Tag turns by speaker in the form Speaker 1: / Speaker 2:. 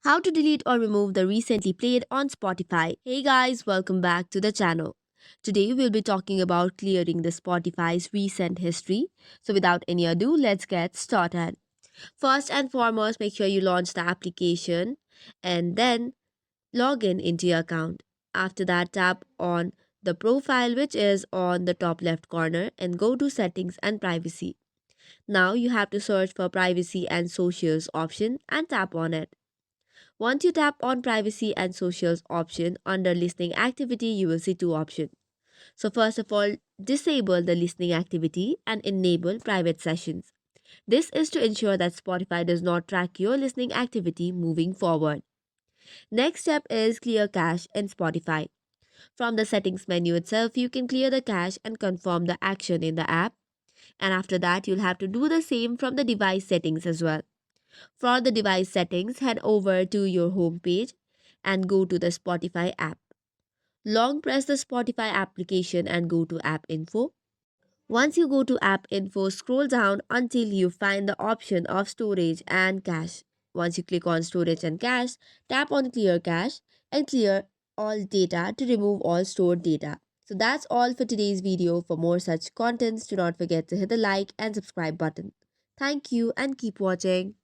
Speaker 1: How to delete or remove the recently played on Spotify. Hey guys, welcome back to the channel. Today we'll be talking about clearing the Spotify's recent history. So without any ado, let's get started. First and foremost, make sure you launch the application and then log in into your account. After that, tap on the profile which is on the top left corner and go to settings and privacy. Now you have to search for privacy and socials option and tap on it. Once you tap on privacy and socials option under listening activity, you will see two options. So first of all, disable the listening activity and enable private sessions. This is to ensure that Spotify does not track your listening activity moving forward. Next step is clear cache in Spotify. From the settings menu itself, you can clear the cache and confirm the action in the app. And after that, you'll have to do the same from the device settings as well. For the device settings, head over to your home page and go to the Spotify app. Long press the Spotify application and go to App Info. Once you go to App Info, scroll down until you find the option of storage and cache. Once you click on storage and cache, tap on clear cache and clear all data to remove all stored data. So that's all for today's video. For more such contents, do not forget to hit the like and subscribe button. Thank you and keep watching.